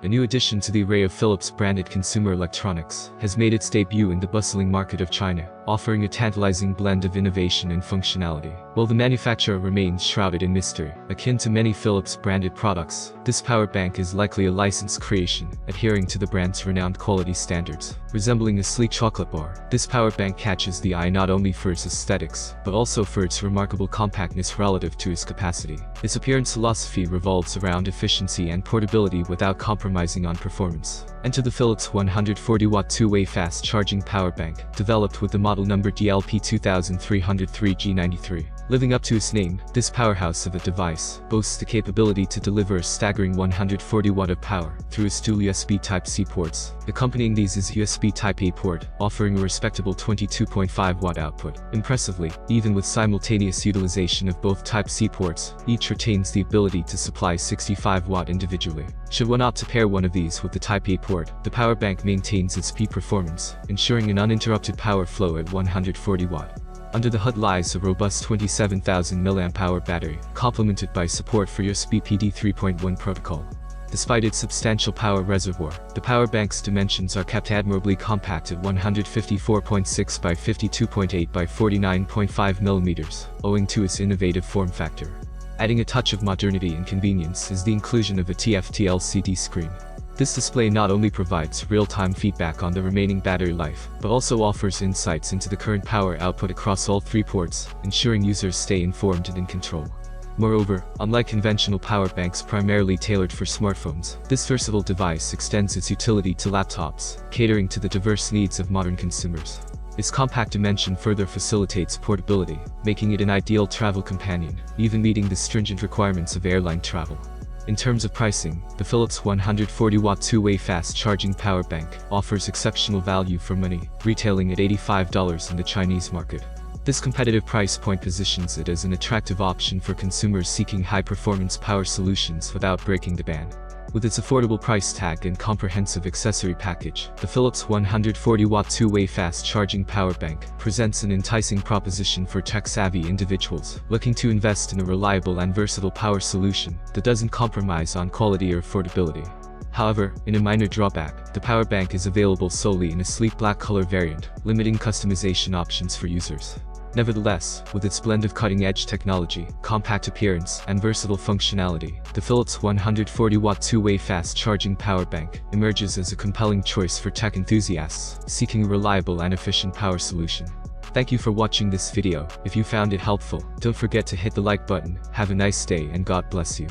A new addition to the array of Philips-branded consumer electronics has made its debut in the bustling market of China, offering a tantalizing blend of innovation and functionality. While the manufacturer remains shrouded in mystery, akin to many Philips-branded products, this power bank is likely a licensed creation, adhering to the brand's renowned quality standards. Resembling a sleek chocolate bar, this power bank catches the eye not only for its aesthetics, but also for its remarkable compactness relative to its capacity. Its appearance philosophy revolves around efficiency and portability without compromising on performance. Enter the Philips 140-watt two-way fast charging power bank, developed with the model number DLP2303G93. Living up to its name, this powerhouse of a device boasts the capability to deliver a staggering 140 watt of power through its dual USB Type-C ports. Accompanying these is a USB Type-A port, offering a respectable 22.5 watt output. Impressively, even with simultaneous utilization of both Type-C ports, each retains the ability to supply 65 watt individually. Should one opt to pair one of these with the Type-A port, the power bank maintains its peak performance, ensuring an uninterrupted power flow at 140 watt. Under the hood lies a robust 27,000 mAh battery, complemented by support for USB PD 3.1 protocol. Despite its substantial power reservoir, the power bank's dimensions are kept admirably compact at 154.6 by 52.8 by 49.5 mm, owing to its innovative form factor. Adding a touch of modernity and convenience is the inclusion of a TFT LCD screen. This display not only provides real-time feedback on the remaining battery life, but also offers insights into the current power output across all three ports, ensuring users stay informed and in control. Moreover, unlike conventional power banks primarily tailored for smartphones, this versatile device extends its utility to laptops, catering to the diverse needs of modern consumers. Its compact dimension further facilitates portability, making it an ideal travel companion, even meeting the stringent requirements of airline travel. In terms of pricing, the Philips 140-watt two-way fast charging power bank offers exceptional value for money, retailing at $85 in the Chinese market. This competitive price point positions it as an attractive option for consumers seeking high-performance power solutions without breaking the bank. With its affordable price tag and comprehensive accessory package, the Philips 140-watt two-way fast charging power bank presents an enticing proposition for tech-savvy individuals looking to invest in a reliable and versatile power solution that doesn't compromise on quality or affordability. However, in a minor drawback, the power bank is available solely in a sleek black color variant, limiting customization options for users. Nevertheless, with its blend of cutting-edge technology, compact appearance, and versatile functionality, the Philips 140-watt two-way fast charging power bank emerges as a compelling choice for tech enthusiasts seeking a reliable and efficient power solution. Thank you for watching this video. If you found it helpful, don't forget to hit the like button. Have a nice day and God bless you.